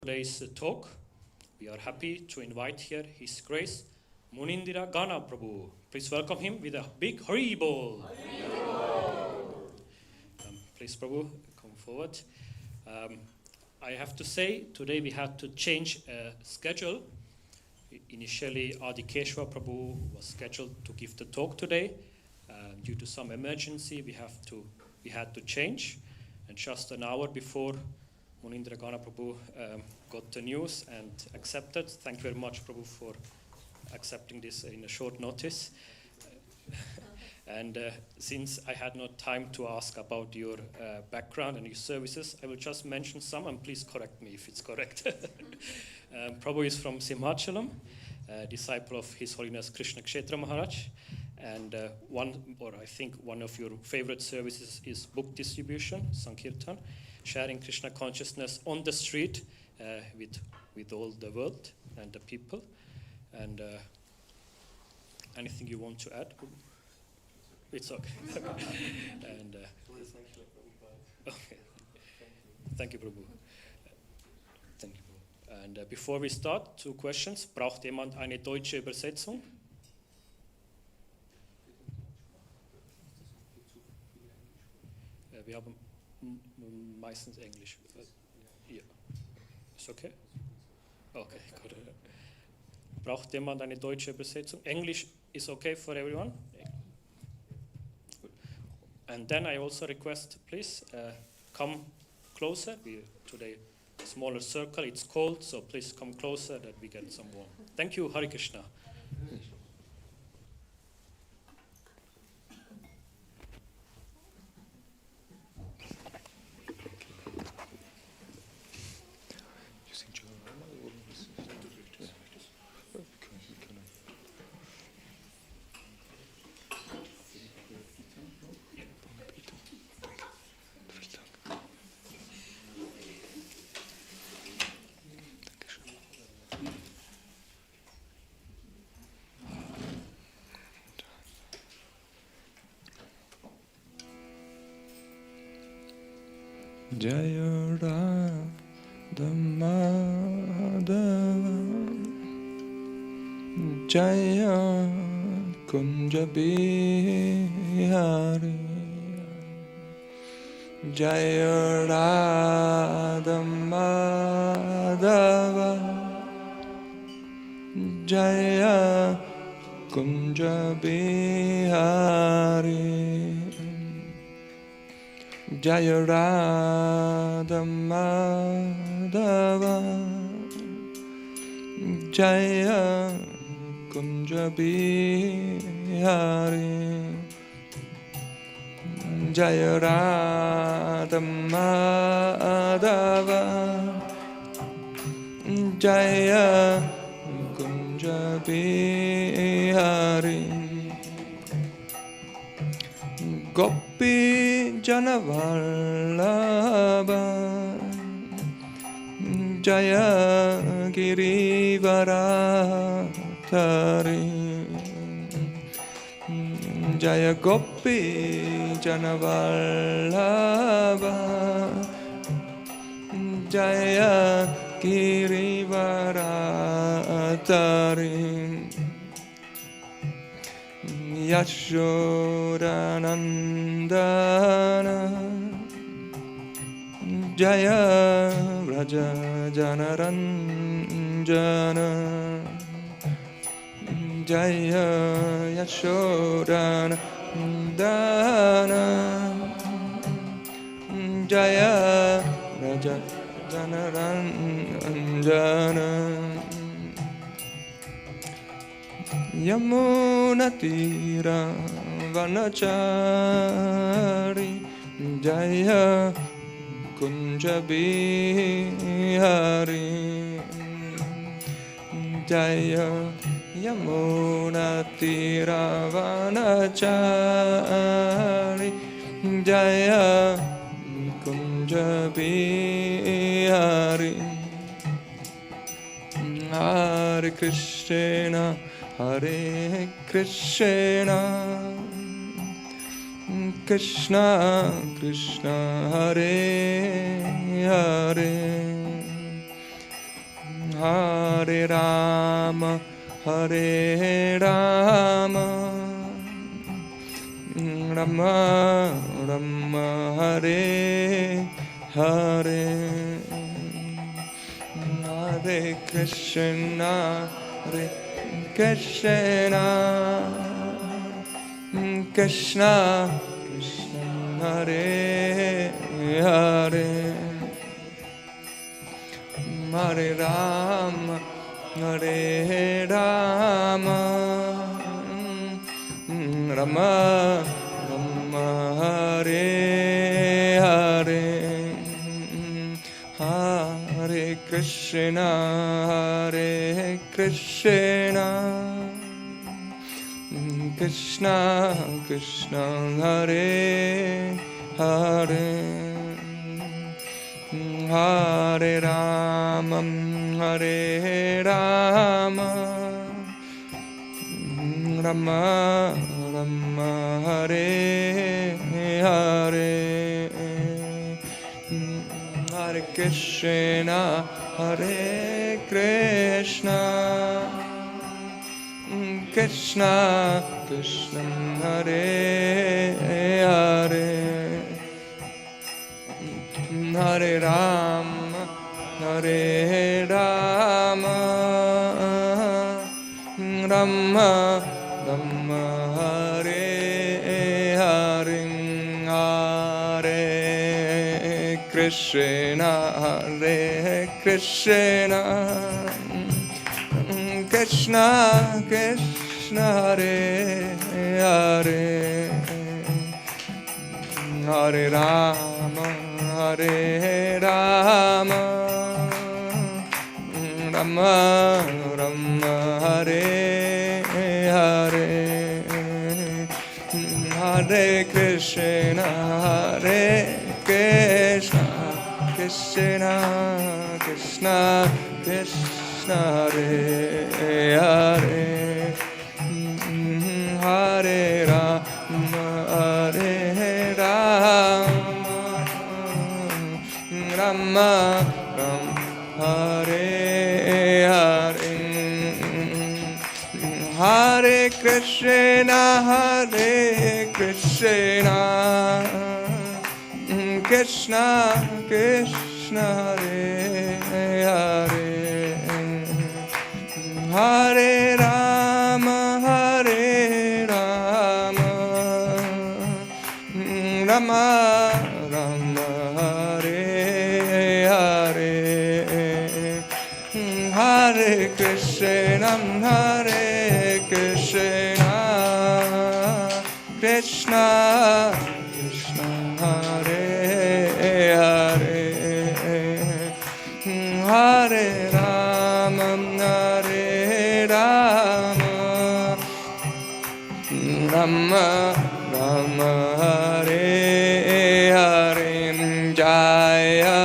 today's talk. We are happy to invite here His Grace Munindra Gana Prabhu. Please welcome him with a big Haribol. Please Prabhu, come forward. I have to say, today we had to change schedule. Initially, Adikeshwar Prabhu was scheduled to give the talk today. Due to some emergency, we had to change. And just an hour before, Munindra Gana Prabhu got the news and accepted. Thank you very much, Prabhu, for accepting this in a short notice. And since I had no time to ask about your background and your services, I will just mention some, and please correct me if it's correct. Prabhu is from Simhachalam, disciple of His Holiness Krishna Kshetra Maharaj. And I think one of your favorite services is book distribution, Sankirtan, sharing Krishna consciousness on the street with all the world and the people. And anything you want to add? It's okay. And okay. Thank you, Prabhu. Thank you, Prabhu. And before we start, 2 questions. Braucht jemand eine deutsche Übersetzung? Wir haben meistens Englisch. Ja. Ist okay? Okay, gut. Braucht jemand eine deutsche Übersetzung? English is okay for everyone? And then I also request, please, come closer. Today, a smaller circle, it's cold, so please come closer that we get some warm. Thank you, Hare Krishna. Jaya Radha Madhava Jaya Kunja Bihari Jaya Radha Madhava Jaya Kunja Bihari Jaya Radha Madhava Jaya Kunja Bihari Jaya Radha Madhava Jaya Kunja Bihari Gopi Janavallabha Jaya Girivaradhari Jaya Gopi Janavallabha Jaya Girivaradhari Yashodanandana Jaya Raja Janaranjana Jaya Yashodanandana Jaya Raja Janaranjana Yamuna Tira Vanachari Jaya Kunja Bihari Jaya Yamuna Tira Vanachari Jaya Kunja Bihari Hare Krishna Hare Krishna Krishna Krishna Hare Hare Hare Rama, Hare Rama, Rama Rama, Hare Hare, Hare Krishna, Hare Krishna, Krishna Krishna, Hare Hare, Hare Rama, Hare Rama, Rama Rama, Hare Hare, Hare Krishna, Hare Krishna, Krishna Krishna, Hare Hare, Hare Rama, Hare Rama, Rama Rama, Hare Hare, Hare Krishna, Hare Krishna, Krishna Krishna, Hare Hare, Hare Rama, Hare Rama, Rama Rama, Hare Hare, Hare Krishna, Hare Krishna, Krishna Krishna, Hare Hare, Hare Rama, Hare Rama, Rama Rama, Hare Hare, Hare Krishna, Hare Krishna, Krishna Krishna, Krishna Hare Hare, Hare Rama, Hare Rama, Rama Rama, Hare Hare, Hare Krishna, Hare Krishna, Krishna Krishna, Hare Hare, Hare Rama, Hare Rama, Rama Rama, Hare Hare, Hare Krishna, Hare Krishna, Krishna Krishna, Hare Hare, Hare Rama, Hare Rama, Rama Rama, Hare Hare, Jaya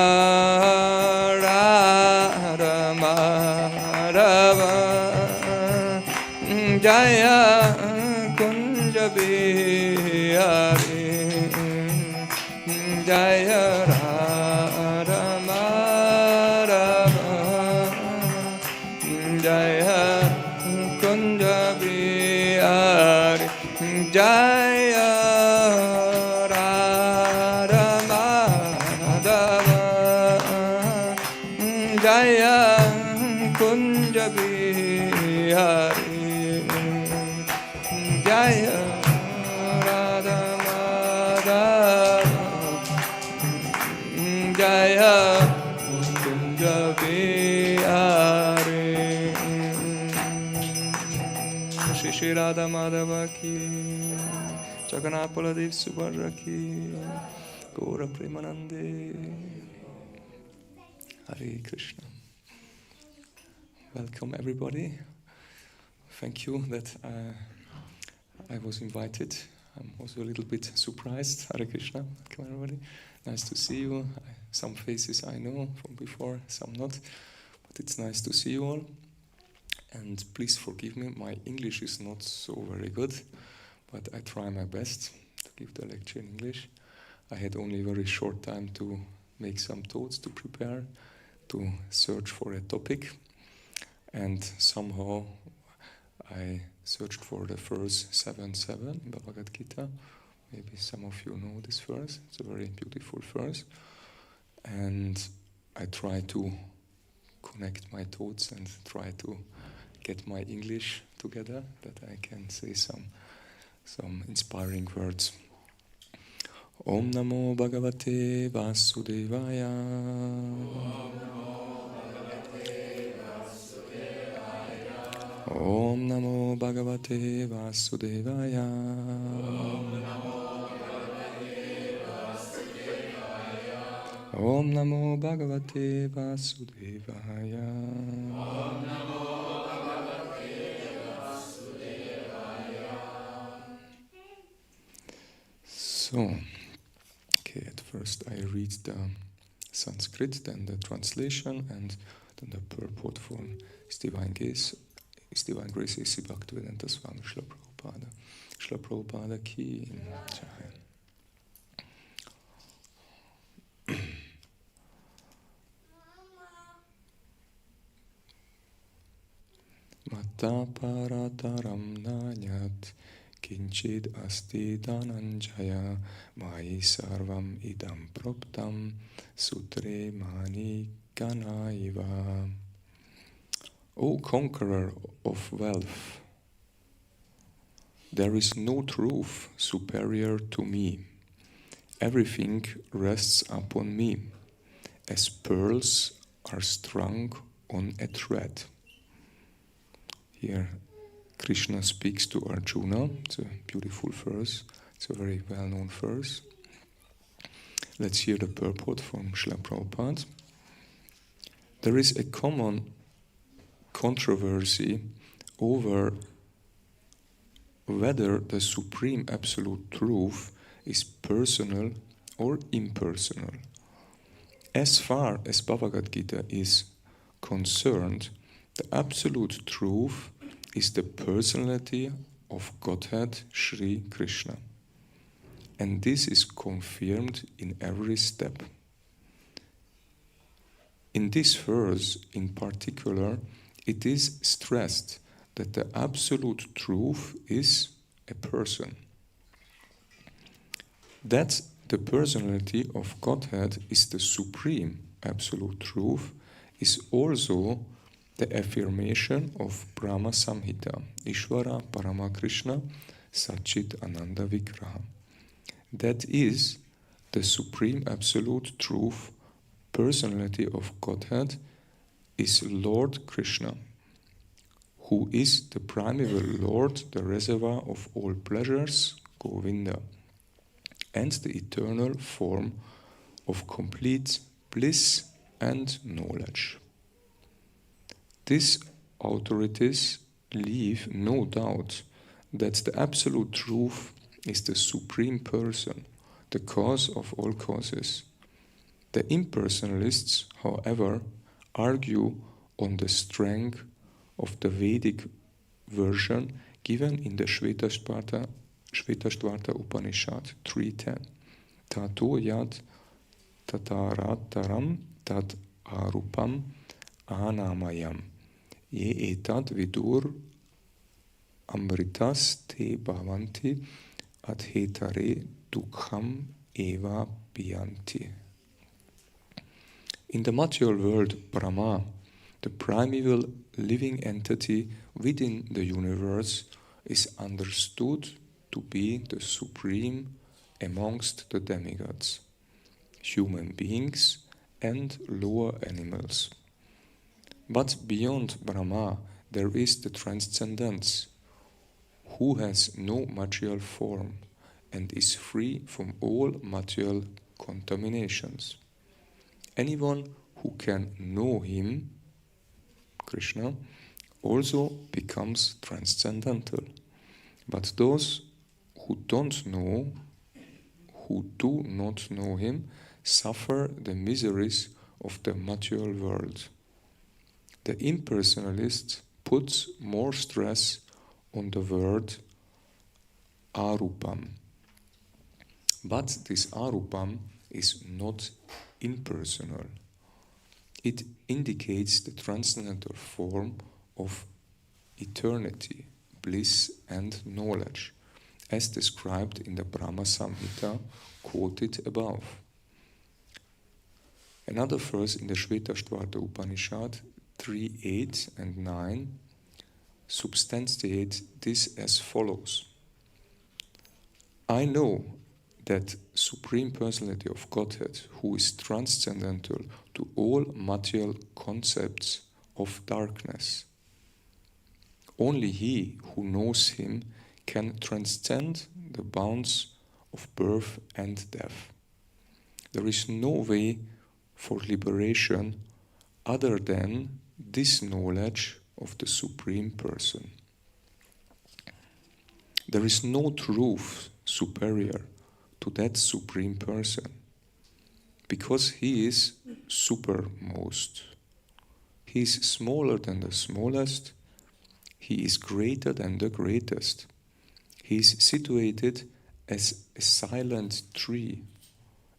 Rama Rama, Jaya Kunja Bihari, Jaya Rama Rama, Jaya Kunja Bihari, Jaya Rama Rama, Jaya Kunja Bihari, Jaya Jaya Kunja Bihari, Shri Shri Radha Madhava ki, Jagannath Baladev Subhadra ki, Gaura Premanande, Hare Krishna. Welcome everybody. Thank you that I was invited. I'm also a little bit surprised. Hare Krishna. Welcome everybody. Nice to see you. Some faces I know from before, some not. But it's nice to see you all. And please forgive me, my English is not so very good, but I try my best to give the lecture in English. I had only a very short time to make some thoughts, to prepare, to search for a topic. And somehow I searched for the verse 7:7 in Bhagavad-gītā. Maybe some of you know this verse. It's a very beautiful verse. And I try to connect my thoughts and try to get my English together, that I can say some inspiring words. Om Namo Bhagavate Vasudevaya. Om Namo Bhagavate Vasudevaya. Om Namo Bhagavate Vasudevaya. Om Namo Bhagavate Vasudevaya. So, okay, at first I read the Sanskrit, then the translation, and then the purport from His Divine Grace, A.C. Bhaktivedanta Swami Srila Prabhupada. Srila Prabhupada ki jai. Mata parataram nanyat kinchid asti dhananjaya mai sarvam idam proptam sutre mani ganaiva. O conqueror of wealth, there is no truth superior to me. Everything rests upon me, as pearls are strung on a thread. Here Krishna speaks to Arjuna. It's a beautiful verse. It's a very well-known verse. Let's hear the purport from Srila Prabhupada. There is a common controversy over whether the Supreme Absolute Truth is personal or impersonal. As far as Bhagavad-gītā is concerned, the Absolute Truth is the personality of Godhead Sri Krishna. And this is confirmed in every step. In this verse in particular, it is stressed that the Absolute Truth is a person. That the personality of Godhead is the Supreme Absolute Truth is also the affirmation of Brahma Samhita, Ishvara Parama Krishna Satchit Ananda Vigraha. That is, the Supreme Absolute Truth, personality of Godhead, is Lord Krishna, who is the primeval Lord, the reservoir of all pleasures, Govinda, and the eternal form of complete bliss and knowledge. These authorities leave no doubt that the Absolute Truth is the Supreme Person, the cause of all causes. The impersonalists, however, argue on the strength of the Vedic version given in the Shvetashvarta Upanishad 3.10. Tato yad tatarataram tat arupam anamayam ye etad vidur amritas te bhavanti adhetare dukham eva piyanti. In the material world, Brahma, the primeval living entity within the universe, is understood to be the supreme amongst the demigods, human beings, and lower animals. But beyond Brahma, there is the Transcendence, who has no material form and is free from all material contaminations. Anyone who can know him, Krishna, also becomes transcendental. But those who do not know him, suffer the miseries of the material world. The impersonalist puts more stress on the word arupam. But this arupam is not impersonal. It indicates the transcendental form of eternity, bliss and knowledge, as described in the Brahma Samhita quoted above. Another verse in the Shvetashvarta Upanishad 3:8 and 9 substantiate this as follows. I know that Supreme Personality of Godhead, who is transcendental to all material concepts of darkness. Only he who knows him can transcend the bounds of birth and death. There is no way for liberation other than this knowledge of the Supreme Person. There is no truth superior to that Supreme Person, because he is supermost. He is smaller than the smallest, he is greater than the greatest. He is situated as a silent tree,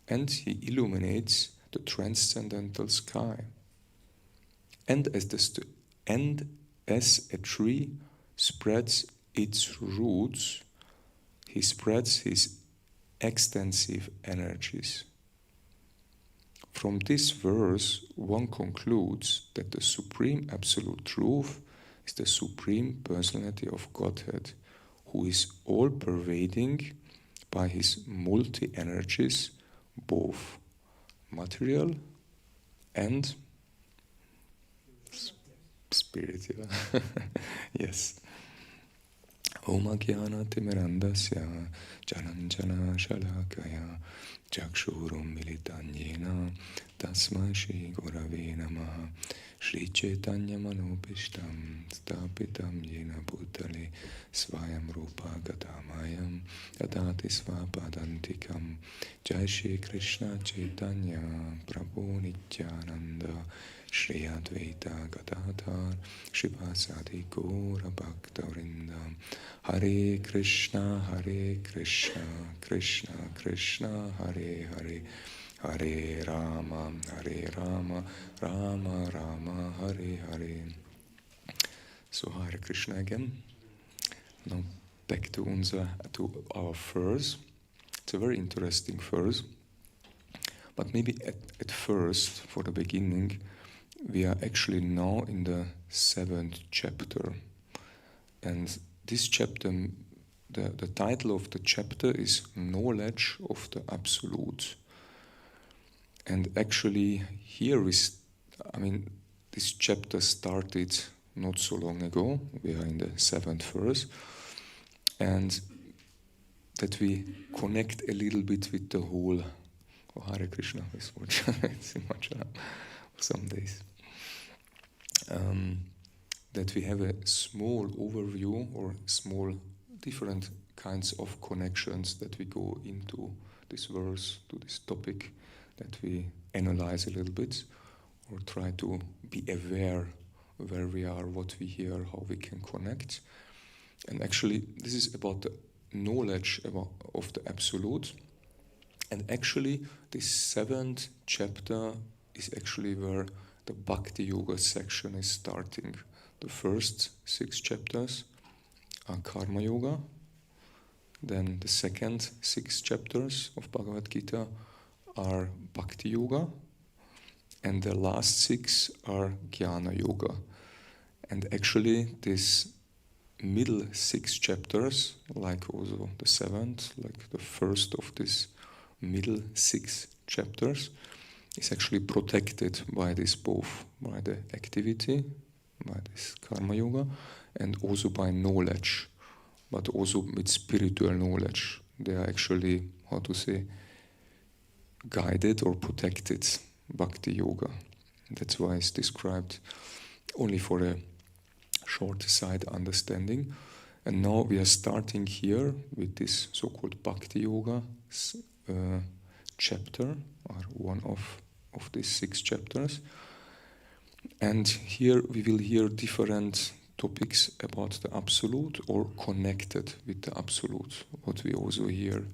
and he illuminates the transcendental sky. And as a tree spreads its roots, he spreads his extensive energies. From this verse, one concludes that the Supreme Absolute Truth is the Supreme Personality of Godhead, who is all-pervading by his multi-energies, both material and spiritual. Yes. Om Jnana Timirandasya Jananjana Shalakaya Chakshurum Militan Yena Tasmai Shri Gurave Namaha Shri Chaitanya Manopishtam Stapitam Yena Bhutale Svayam Rupa Gadamayam Adati Svapadantikam Jai Shri Krishna Chaitanya Prabhu Nityananda Shri Advaita Gadadhar Shivasadi Gaura Bhakta-vrinda Hare Krishna Krishna Krishna Hare Hare Hare Rama Rama Rama Hare Hare. So Hare Krishna again. Now back to our verse. It's a very interesting verse. But maybe at first, for the beginning, we are actually now in the 7th chapter. And this chapter, the title of the chapter is Knowledge of the Absolute. And actually here this chapter started not so long ago. We are in the 7th verse. And that we connect a little bit with the whole Hare Krishna is some days. That we have a small overview or small different kinds of connections that we go into this verse, to this topic, that we analyze a little bit or try to be aware where we are, what we hear, how we can connect. And actually this is about the knowledge of the Absolute. And actually this 7th chapter is actually where the Bhakti-Yoga section is starting. The first 6 chapters are Karma Yoga. Then the second 6 chapters of Bhagavad-gītā are Bhakti-Yoga. And the last 6 are Jnana Yoga. And actually this middle 6 chapters, like also the 7th, like the first of this middle 6 chapters, is actually protected by this both, by the activity, by this Karma Yoga, and also by knowledge, but also with spiritual knowledge. They are actually, guided or protected Bhakti Yoga. That's why it's described only for a short side understanding. And now we are starting here with this so-called Bhakti Yoga chapter, or one of these 6 chapters. And here we will hear different topics about the Absolute or connected with the Absolute, what we also hear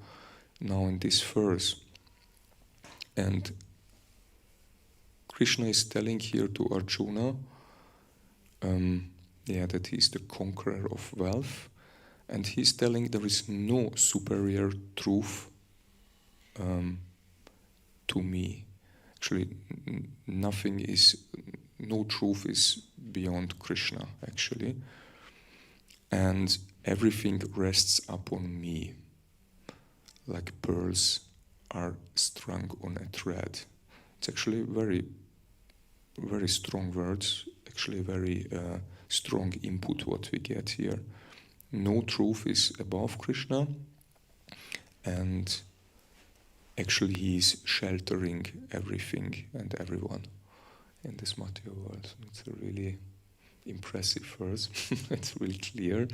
now in this verse. And Krishna is telling here to Arjuna that he's the conqueror of wealth, and he's telling there is no superior truth to me. Actually, no truth is beyond Krishna, actually. And everything rests upon me, like pearls are strung on a thread. It's actually very, very strong words, actually very strong input what we get here. No truth is above Krishna, and actually he is sheltering everything and everyone in this material world. It's a really impressive verse. It's really clear,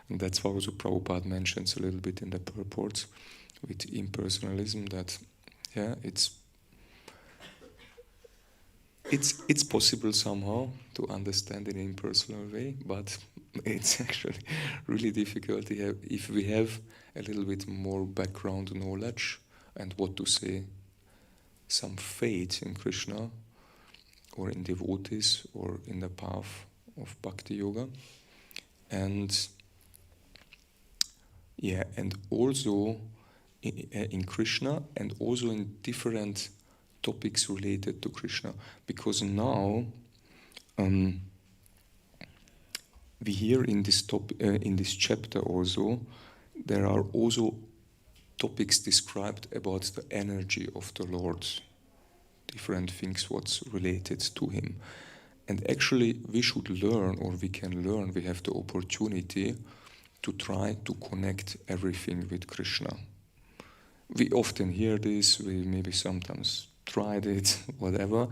and that's why also Prabhupada mentions a little bit in the purports with impersonalism that it's possible somehow to understand in an impersonal way, but it's actually really difficult if we have a little bit more background knowledge and what to say, some faith in Krishna or in devotees or in the path of Bhakti-Yoga. And also in Krishna, and also in different topics related to Krishna, because now we hear in this chapter also there are also topics described about the energy of the Lord, different things what's related to him. And actually we should learn, or we can learn, we have the opportunity to try to connect everything with Krishna. We often hear this, we maybe sometimes tried it, whatever,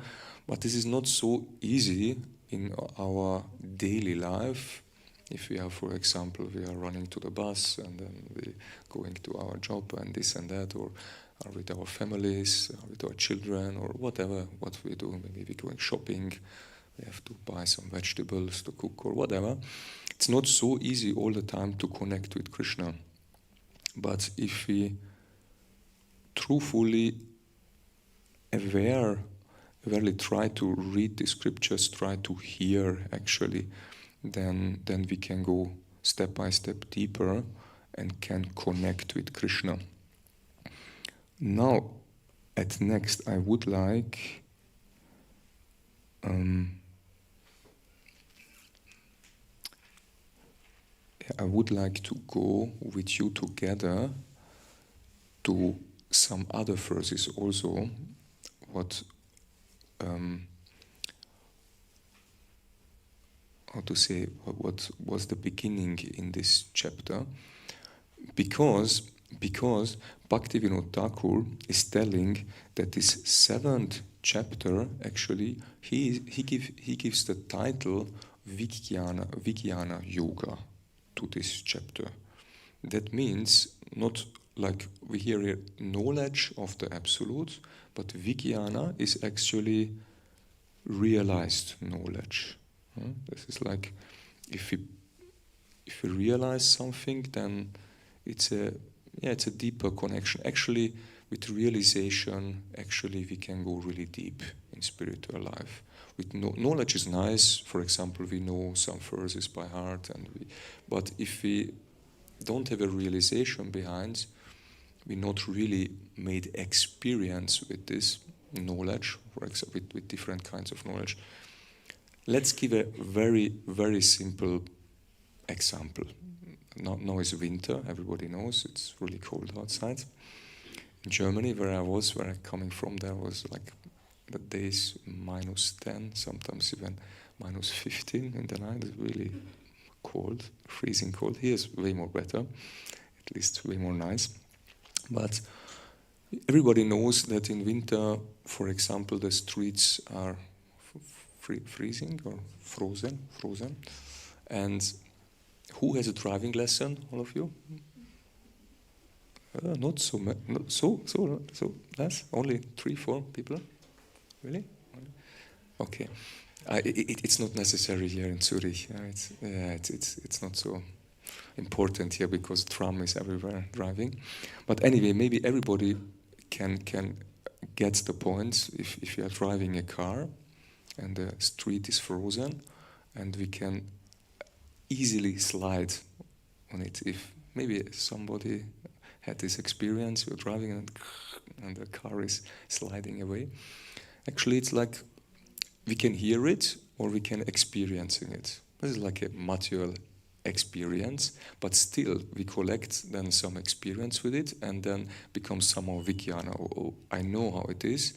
but this is not so easy in our daily life. If we are, for example, we are running to the bus and then we going to our job and this and that, or are with our families, with our children, or whatever, what we do, maybe we're going shopping, we have to buy some vegetables to cook or whatever. It's not so easy all the time to connect with Krishna. But if we truthfully really try to read the scriptures, try to hear actually, then we can go step by step deeper and can connect with Krishna. Now, at next, I would like to go with you together to some other verses also, what was the beginning in this chapter, because Bhaktivinoda Thakur is telling that this 7th chapter, actually, he gives the title Vijnana Yoga to this chapter. That means not like we hear here knowledge of the absolute, but Vijnana is actually realized knowledge. This is like if we realize something, then it's a deeper connection. Actually, with realization, actually we can go really deep in spiritual life. With knowledge is nice. For example, we know some verses by heart, but if we don't have a realization behind, we not really made experience with this knowledge, for example, with different kinds of knowledge. Let's give a very, very simple example. Now is winter, everybody knows, it's really cold outside. In Germany, where I'm coming from, there was like the days -10, sometimes even -15 in the night. It's really cold, freezing cold. Here is way more better, at least way more nice. But everybody knows that in winter, for example, the streets are freezing or frozen. And who has a driving lesson? All of you? Not so less. Only 3-4 people. Really? Okay. It's not necessary here in Zurich. It's not so important here because tram is everywhere driving. But anyway, maybe everybody can get the point. If you are driving a car and the street is frozen, and we can easily slide on it. If maybe somebody had this experience, you're driving and the car is sliding away. Actually, it's like we can hear it or we can experiencing it. This is like a material experience, but still we collect then some experience with it and then becomes somehow Vijnana. Oh, I know how it is.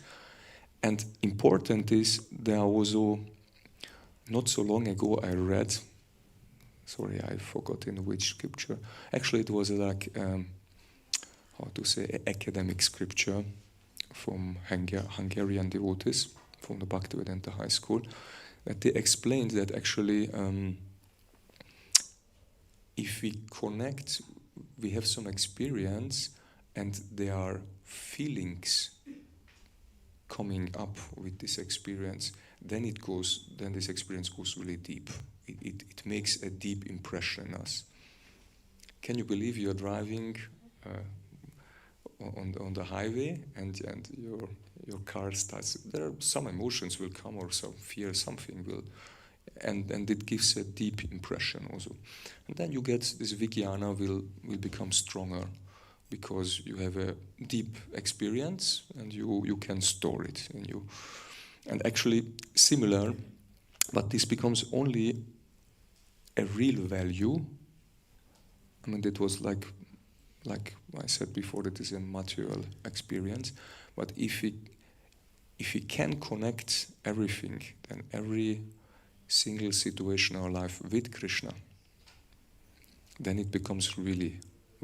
And important is, there also, not so long ago I read, sorry, I forgot in which scripture. Actually, it was like, academic scripture from Hungarian devotees, from the Bhakti-Vedanta high school, that they explained that actually if we connect, we have some experience and there are feelings coming up with this experience, then this experience goes really deep. It makes a deep impression on us. Can you believe you're driving on the highway and your car starts? There are some emotions will come or some fear, something will, and it gives a deep impression also. And then you get this Vijnana will become stronger because you have a deep experience and you can store it in you. And actually similar, but this becomes only a real value. I mean, that was like I said before, that is a material experience. But if we can connect everything, then every single situation in our life with Krishna, then it becomes really,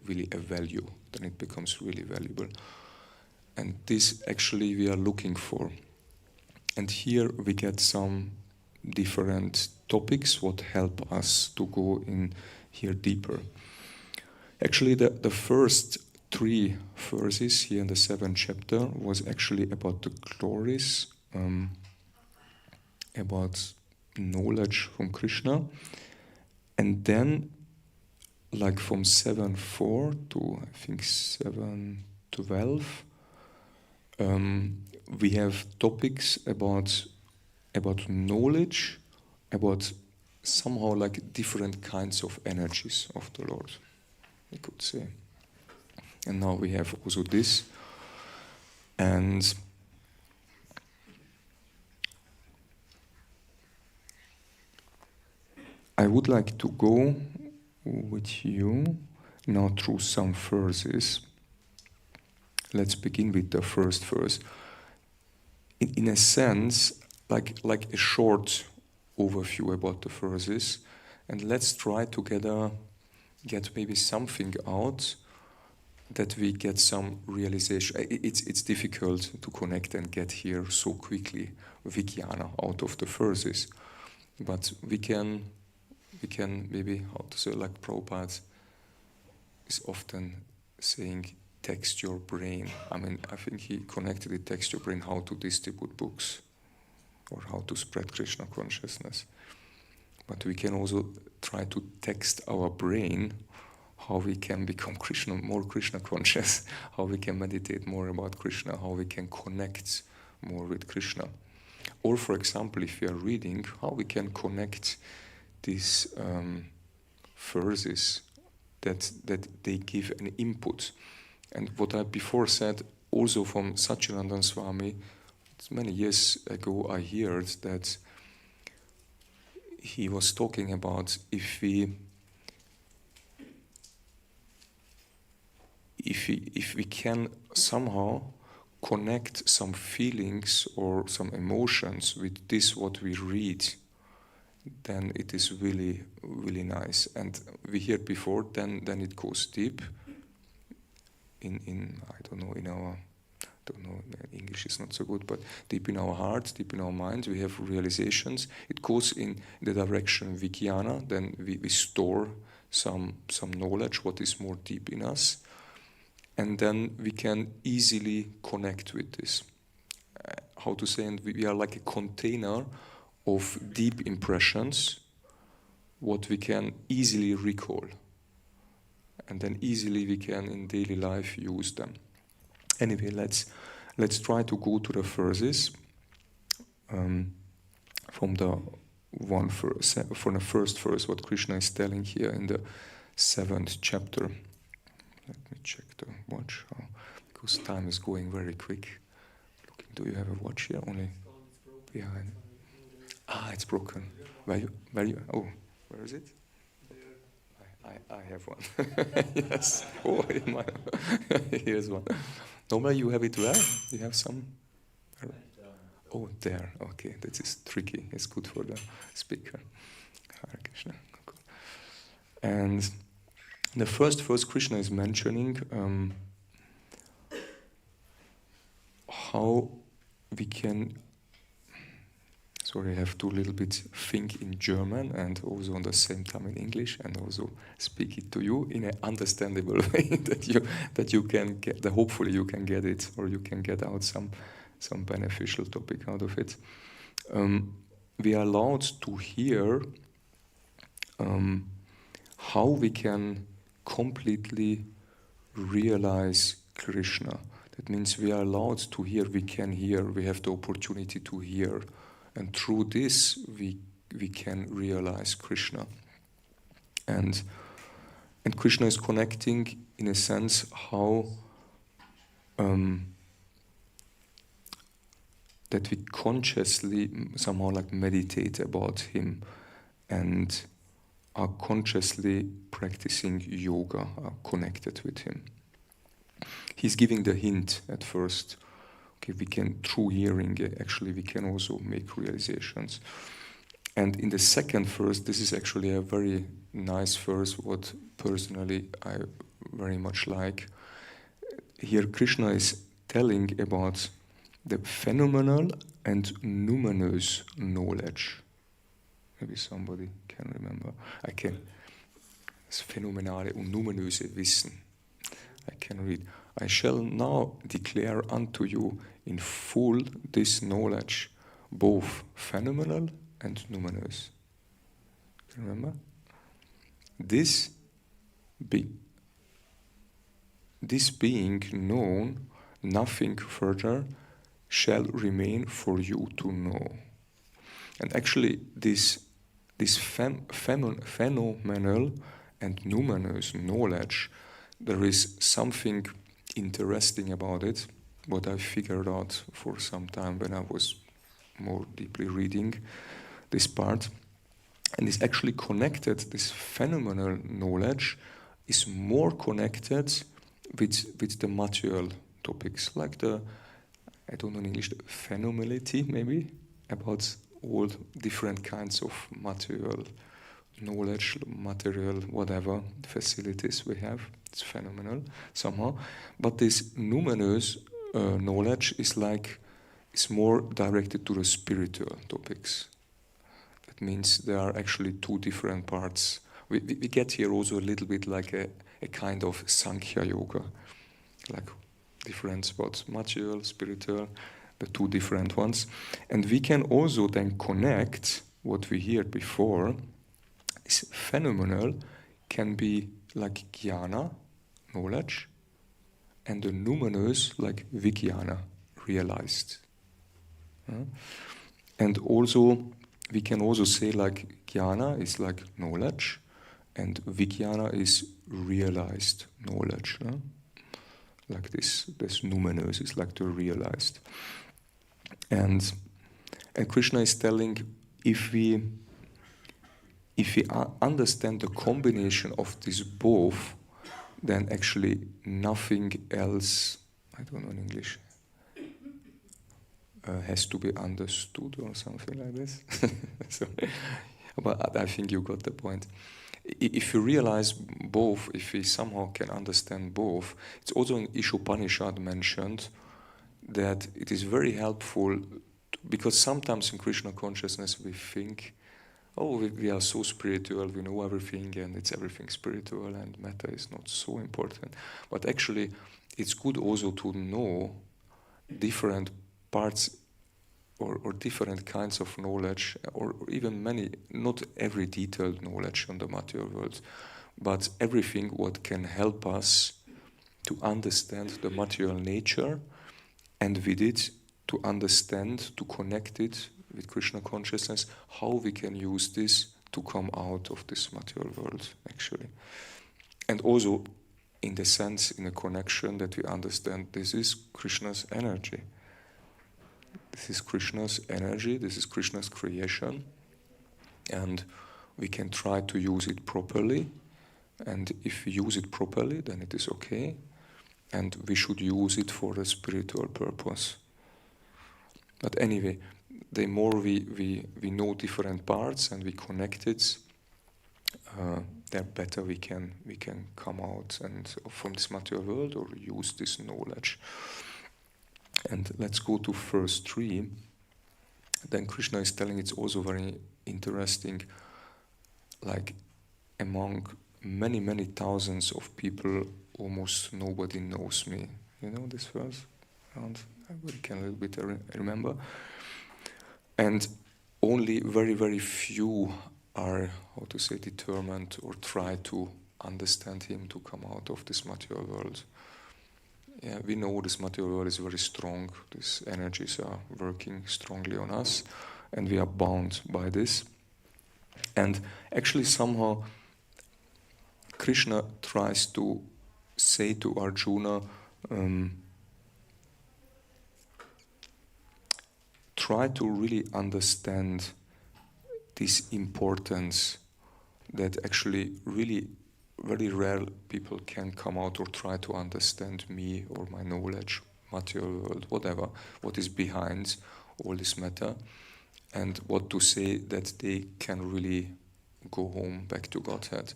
really a value. Then it becomes really valuable. And this actually we are looking for. And here we get some different topics what help us to go in here deeper. Actually, the first 3 verses here in the 7th chapter was actually about the glories, about knowledge from Krishna. And then, like from 7:4 to I think 7:12, we have topics about knowledge, about somehow like different kinds of energies of the Lord, we could say. And now we have also this. And I would like to go with you now through some verses. Let's begin with the first verse. In a sense, like a short overview about the verses, and let's try together get maybe something out that we get some realization. It's difficult to connect and get here so quickly Vijnana out of the verses, but we can maybe, how to say, like Prabhupada is often saying, text your brain. I mean, I think he connected it, text your brain, how to distribute books or how to spread Krishna consciousness. But we can also try to text our brain how we can become more Krishna conscious, how we can meditate more about Krishna, how we can connect more with Krishna. Or, for example, if we are reading, how we can connect these verses that they give an input. And what I before said, also from Satchidananda Swami, many years ago I heard that he was talking about if we can somehow connect some feelings or some emotions with this what we read, then it is really, really nice. And we heard before, then it goes deep in I don't know, English is not so good, but deep in our heart, deep in our mind, we have realizations. It goes in the direction Vijnana, then we store some knowledge, what is more deep in us, and then we can easily connect with this. How to say, and we are like a container of deep impressions, what we can easily recall. And then easily we can in daily life use them. Anyway, let's try to go to the verses from the one verse, for the first verse, what Krishna is telling here in the 7th chapter. Let me check the watch, because time is going very quick. Do you have a watch here? Only behind. It's broken. Where is it? I have one. Yes. Oh, here's one. Normally you have it where? You have some? Oh, there. Okay, that is tricky. It's good for the speaker. Hare Krishna. And the first verse Krishna is mentioning how we can. Sorry, I have to a little bit think in German and also on the same time in English, and also speak it to you in an understandable way that you can get. That hopefully you can get it, or you can get out some beneficial topic out of it. We are allowed to hear how we can completely realize Krishna. That means we are allowed to hear. We can hear. We have the opportunity to hear. And through this, we can realize Krishna. And Krishna is connecting, in a sense, how that we consciously somehow like meditate about him and are consciously practicing yoga, are connected with him. He's giving the hint at first. Okay, we can, through hearing, actually we can also make realizations. And in the second verse, this is actually a very nice verse, what personally I very much like. Here Krishna is telling about the phenomenal and numinous knowledge. Maybe somebody can remember. I can. Das phänomenale und numinöse Wissen. I can read. I shall now declare unto you in full this knowledge, both phenomenal and numinous. Do you remember? This being known, nothing further shall remain for you to know. And actually, this phenomenal and numinous knowledge, there is something interesting about it, what I figured out for some time when I was more deeply reading this part. And it's actually connected, this phenomenal knowledge is more connected with the material topics, like the, I don't know in English, the phenomenality maybe, about all different kinds of material knowledge, material, whatever facilities we have. It's phenomenal somehow. But this numinous knowledge is more directed to the spiritual topics. That means there are actually two different parts. We get here also a little bit like a kind of Sankhya yoga, like different spots, material, spiritual, the two different ones. And we can also then connect what we heard before. This phenomenal can be like jnana, knowledge, and the numinous like vijnana, realized. And also, we can also say like jnana is like knowledge, and vijnana is realized knowledge. Like this numinous is like the realized. And Krishna is telling, if we understand the combination of these both, then actually nothing else, I don't know in English, has to be understood or something like this. But I think you got the point. If you realize both, if we somehow can understand both, it's also in Ishopanishad mentioned that it is very helpful, because sometimes in Krishna consciousness we think, oh, we are so spiritual, we know everything, and it's everything spiritual, and matter is not so important. But actually, it's good also to know different parts or different kinds of knowledge, or even many, not every detailed knowledge on the material world, but everything what can help us to understand the material nature, and with it to understand, to connect it with Krishna consciousness, how we can use this to come out of this material world, actually. And also, in the sense, in a connection that we understand this is Krishna's energy. This is Krishna's energy, this is Krishna's creation, and we can try to use it properly, and if we use it properly, then it is okay, and we should use it for a spiritual purpose. But anyway, the more we know different parts and we connect it, the better we can come out and from this material world or use this knowledge. And let's go to verse 3. Then Krishna is telling, it's also very interesting, like among many, many thousands of people, almost nobody knows me. You know this verse? We can a little bit remember. And only very, very few are, how to say, determined or try to understand him to come out of this material world. Yeah, we know this material world is very strong. These energies are working strongly on us, and we are bound by this. And actually somehow Krishna tries to say to Arjuna, try to really understand this importance that actually really very rare people can come out or try to understand me or my knowledge, material world, whatever, what is behind all this matter, and what to say that they can really go home back to Godhead.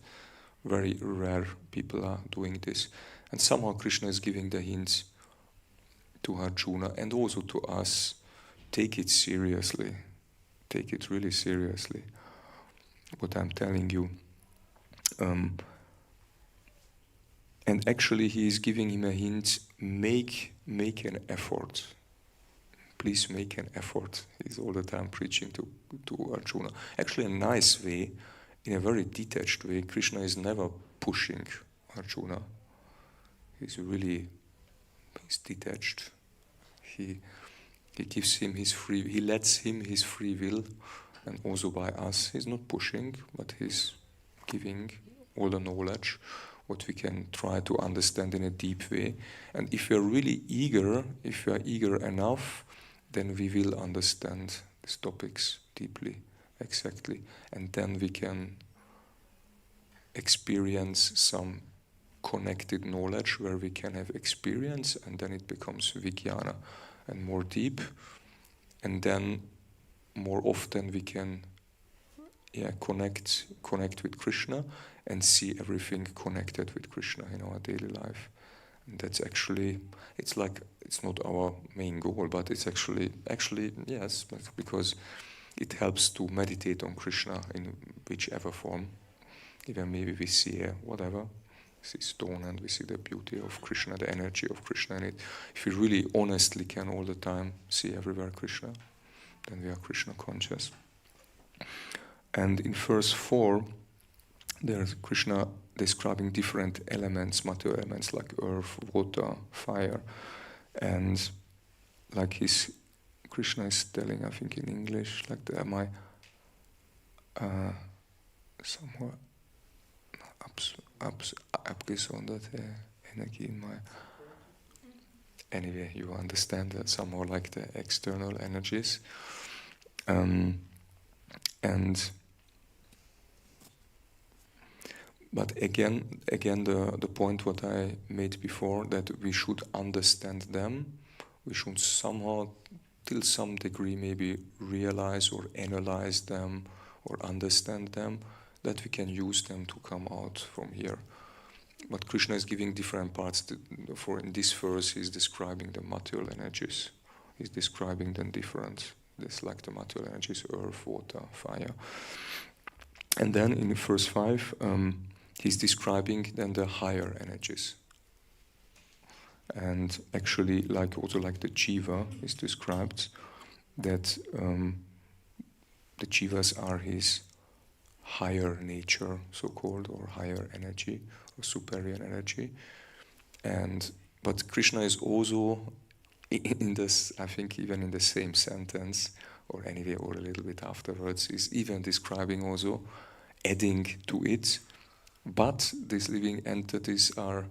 Very rare people are doing this. And somehow Krishna is giving the hints to Arjuna and also to us. Take it seriously. Take it really seriously. What I'm telling you. And actually he is giving him a hint, make an effort. Please make an effort. He's all the time preaching to Arjuna. Actually a nice way, in a very detached way. Krishna is never pushing Arjuna. He's detached. He gives him he lets him his free will, and also by us. He's not pushing, but he's giving all the knowledge, what we can try to understand in a deep way. And if we are really eager, if we are eager enough, then we will understand these topics deeply, exactly. And then we can experience some connected knowledge where we can have experience, and then it becomes vijnana and more deep. And then more often we can connect with Krishna and see everything connected with Krishna in our daily life. And that's actually, it's not our main goal, but it's actually yes, because it helps to meditate on Krishna in whichever form. Even maybe we see whatever, see stone and we see the beauty of Krishna, the energy of Krishna in it. If we really honestly can all the time see everywhere Krishna, then we are Krishna conscious. And in verse 4, there's Krishna describing different elements, material elements like earth, water, fire. And like Krishna is telling, I think in English, like somewhere abgesonderte Energie in my... Anyway, you understand that somehow like the external energies. But again, the point what I made before, that we should understand them. We should somehow, till some degree, maybe realize or analyze them or understand them, that we can use them to come out from here. But Krishna is giving different parts. For in this verse, he's describing the material energies. He's describing them different. It's like the material energies: earth, water, fire. And then in verse 5, he's describing then the higher energies. And actually, also like the jiva is described, that the jivas are his higher nature, so-called, or higher energy, or superior energy. But Krishna is also in this, I think even in the same sentence, or anyway, or a little bit afterwards, is even describing also, adding to it. But these living entities are,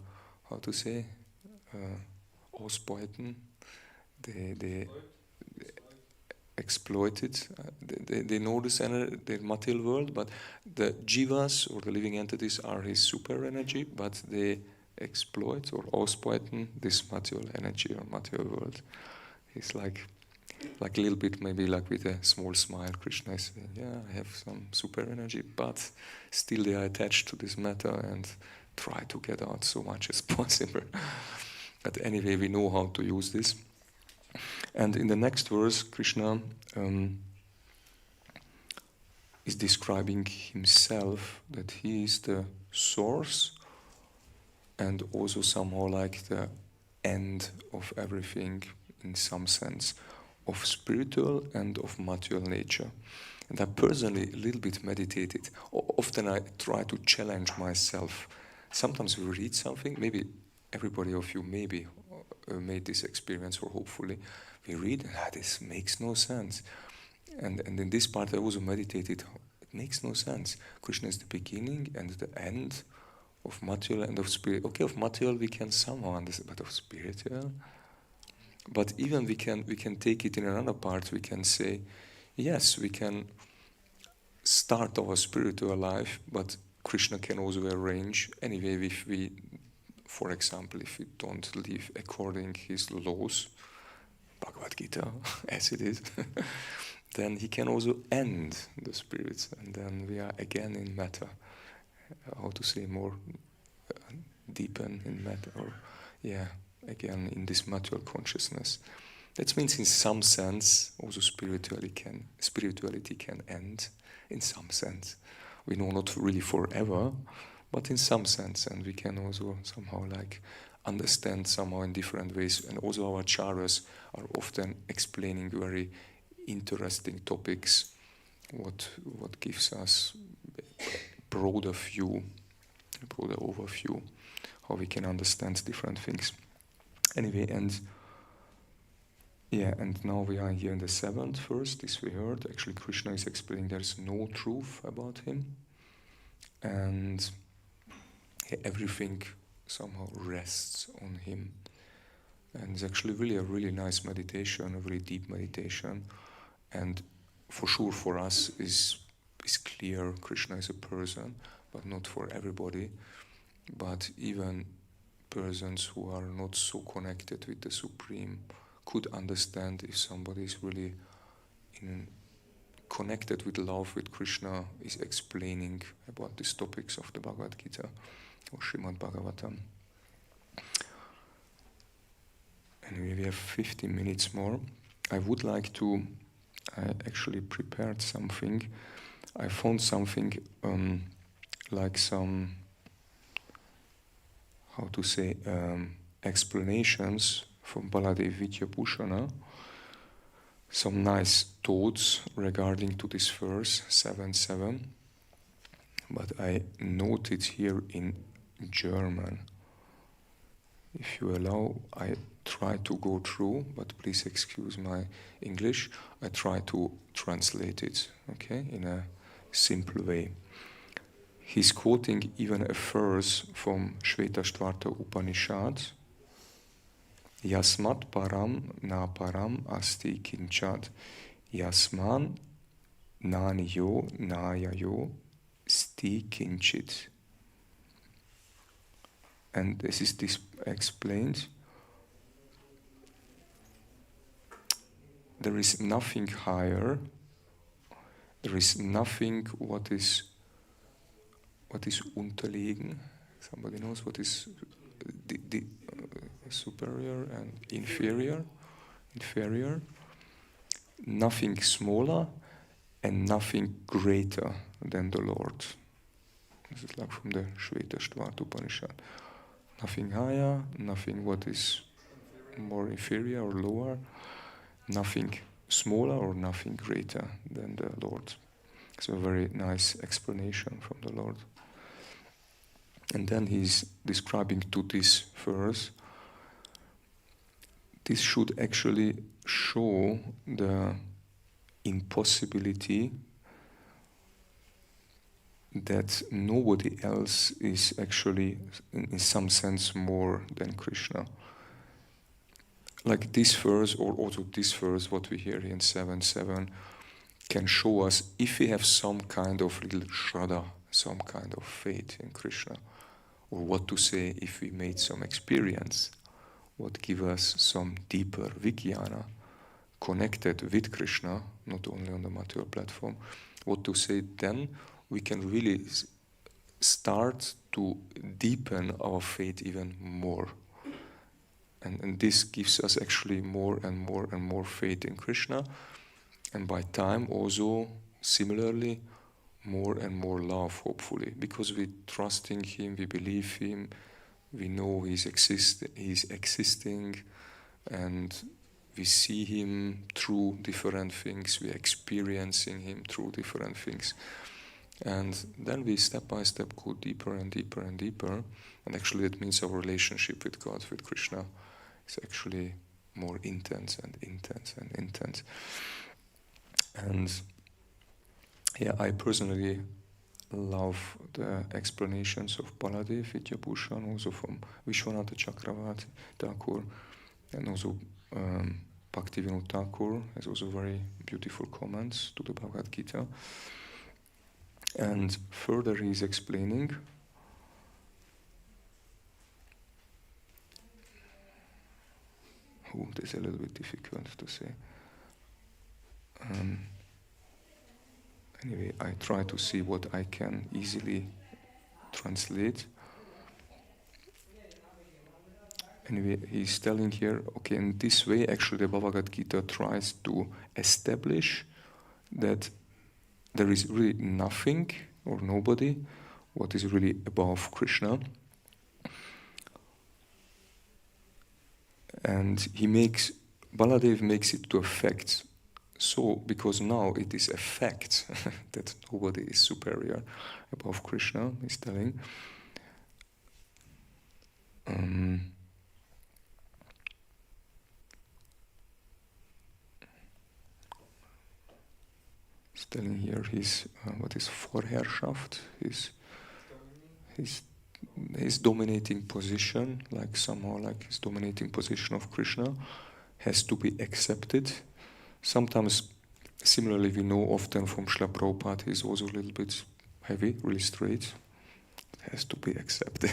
how to say, ausbeuten. They exploit it. They know this the material world, but the jivas or the living entities are his super energy, but they exploit or ausbeuten this material energy or material world. It's like a little bit, maybe like with a small smile, Krishna is saying, yeah, I have some super energy, but still they are attached to this matter and try to get out so much as possible. But anyway, we know how to use this. And in the next verse, Krishna is describing himself, that he is the source and also somehow like the end of everything in some sense, of spiritual and of material nature. And I personally a little bit meditated. Often I try to challenge myself. Sometimes we read something, maybe everybody of you maybe made this experience, or hopefully we read, this makes no sense. And in this part I also meditated, it makes no sense. Krishna is the beginning and the end of material and of spirit. Okay, of material we can somehow understand, but of spiritual? But even we can take it in another part, we can say, yes, we can start our spiritual life, but Krishna can also arrange, anyway, if we, for example, if we don't live according his laws, Bhagavad-gītā, as it is, then he can also end the spirits, and then we are again in matter. How to say more, deepen in matter, or again in this material consciousness. That means in some sense also spirituality can end, in some sense. We know not really forever, but in some sense, and we can also somehow like understand somehow in different ways. And also our acharyas are often explaining very interesting topics, what gives us a broader view, a broader overview, how we can understand different things. Anyway, and now we are here in the 7th verse, this we heard. Actually, Krishna is explaining there's no truth about him, and everything somehow rests on him. And it's actually really a really nice meditation, a really deep meditation. And for sure for us is clear Krishna is a person, but not for everybody. But even persons who are not so connected with the Supreme could understand if somebody is really connected with love with Krishna, is explaining about these topics of the Bhagavad-gītā or Śrīmad-Bhāgavatam. Anyway, we have 15 minutes more. I would like to, I actually prepared something. I found something like some, how to say, explanations from Baladev Vidyabhushana, some nice thoughts regarding to this verse 7.7, but I note it here in German. If you allow, I try to go through, but please excuse my English. I try to translate it, okay, in a simple way. He's quoting even a verse from Shvetashvarta Upanishad. Yasmat param na param asti kinchad. Yasman naniyo nayayo sti kinchit. And this is explained. There is nothing higher. There is nothing what is unterlegen. Somebody knows what is the superior and inferior. Nothing smaller and nothing greater than the Lord. This is like from the Shvetashvarta Upanishad. Nothing higher, nothing what is more inferior or lower, nothing smaller or nothing greater than the Lord. It's a very nice explanation from the Lord. And then he's describing to this verse, this should actually show the impossibility that nobody else is actually, in some sense, more than Krishna. Like this verse, or also this verse, what we hear in 7:7, can show us if we have some kind of little shraddha, some kind of faith in Krishna, or what to say if we made some experience, what give us some deeper vijnana, connected with Krishna, not only on the material platform, what to say then, we can really start to deepen our faith even more. And this gives us actually more and more and more faith in Krishna. And by time also, similarly, more and more love, hopefully. Because we trust in Him, we believe Him, we know He's existing, and we see Him through different things, we're experiencing Him through different things. And then we step by step go deeper and deeper and deeper. And actually that means our relationship with God, with Krishna, is actually more intense and intense and intense. And yeah, I personally love the explanations of Baladev Vidyabhushan, also from Vishwanatha Chakravarti Thakur, and also Bhaktivinoda Thakur has also very beautiful comments to the Bhagavad-gītā. And further he is explaining this is a little bit difficult to say. Anyway, I try to see what I can easily translate. Anyway, he's telling here, okay, in this way, actually the Bhagavad-gītā tries to establish that there is really nothing or nobody what is really above Krishna. And Baladev makes it to a fact. So, because now it is a fact that nobody is superior above Krishna, he's telling. He's telling here what is Vorherrschaft, his dominating position, like somehow like his dominating position of Krishna, has to be accepted. Sometimes, similarly, we know often from Srila Prabhupada, he's also a little bit heavy, really straight. It has to be accepted.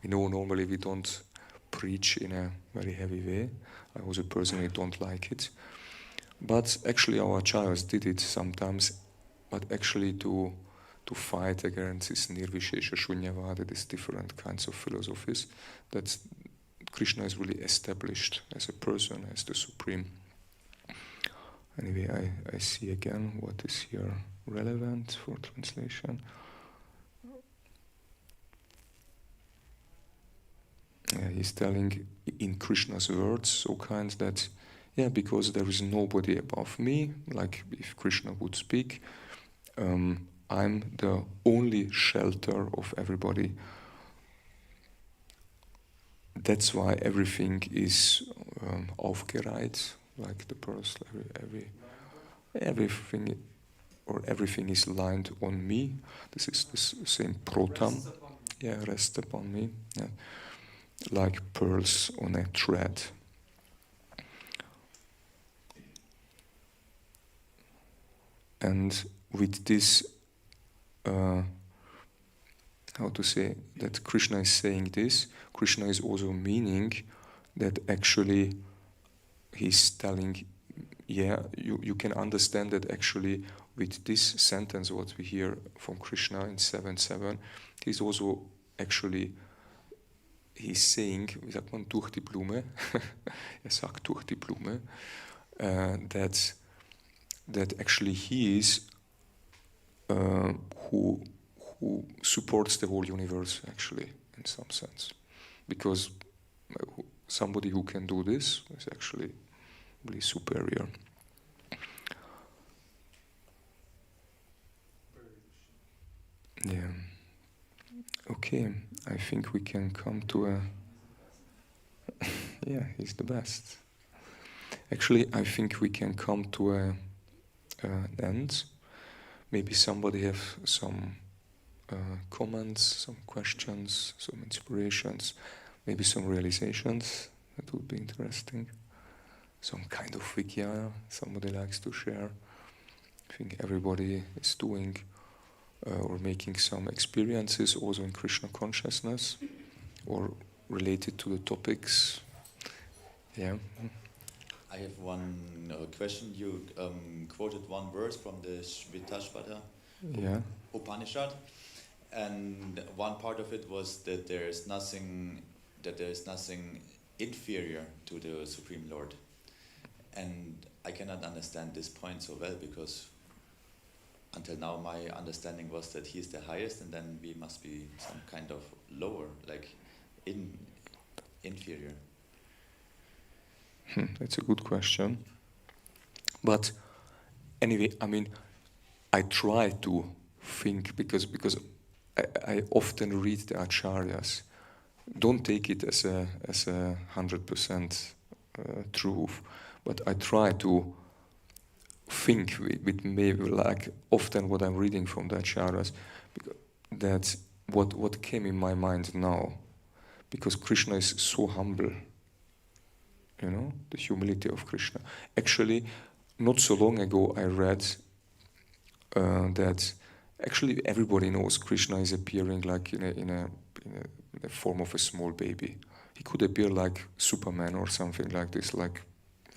We know normally we don't preach in a very heavy way. I also personally don't like it. But actually our acharyas did it sometimes, but actually to fight against this nirvishesha shunyavada, these different kinds of philosophies, that Krishna is really established as a person, as the supreme. Anyway, I see again what is here relevant for translation. He's telling in Krishna's words, so kind that, because there is nobody above me, like if Krishna would speak, I'm the only shelter of everybody. That's why everything is aufgereiht, like the pearls, everything is lined on me. This is the same protam. Rest upon me. Yeah. Like pearls on a thread. And with this, that Krishna is saying this, Krishna is also meaning that actually he's telling, you can understand that actually with this sentence, what we hear from Krishna in 7:7, he's also actually, he's saying, wie sagt man, durch die Blume, sagt durch die Blume, that actually he is who supports the whole universe, actually, in some sense. Because somebody who can do this is actually really superior. Yeah. Okay, I think we can come to a... he's the best. Actually, I think we can come to end. Maybe somebody have some comments, some questions, some inspirations, maybe some realizations that would be interesting. Some kind of vigya somebody likes to share. I think everybody is doing or making some experiences also in Krishna consciousness or related to the topics. Yeah. I have one question. You quoted one verse from the Shvetashvata Upanishad, and one part of it was that there is nothing inferior to the Supreme Lord. And I cannot understand this point so well, because until now my understanding was that he is the highest, and then we must be some kind of lower, like inferior. That's a good question. But anyway, I mean, I try to think because I often read the acharyas. Don't take it as a 100% truth, but I try to think with maybe like often what I'm reading from the acharyas, that what came in my mind now, because Krishna is so humble. You know, the humility of Krishna. Actually, not so long ago I read that actually everybody knows Krishna is appearing like in a form of a small baby. He could appear like Superman or something like this, like,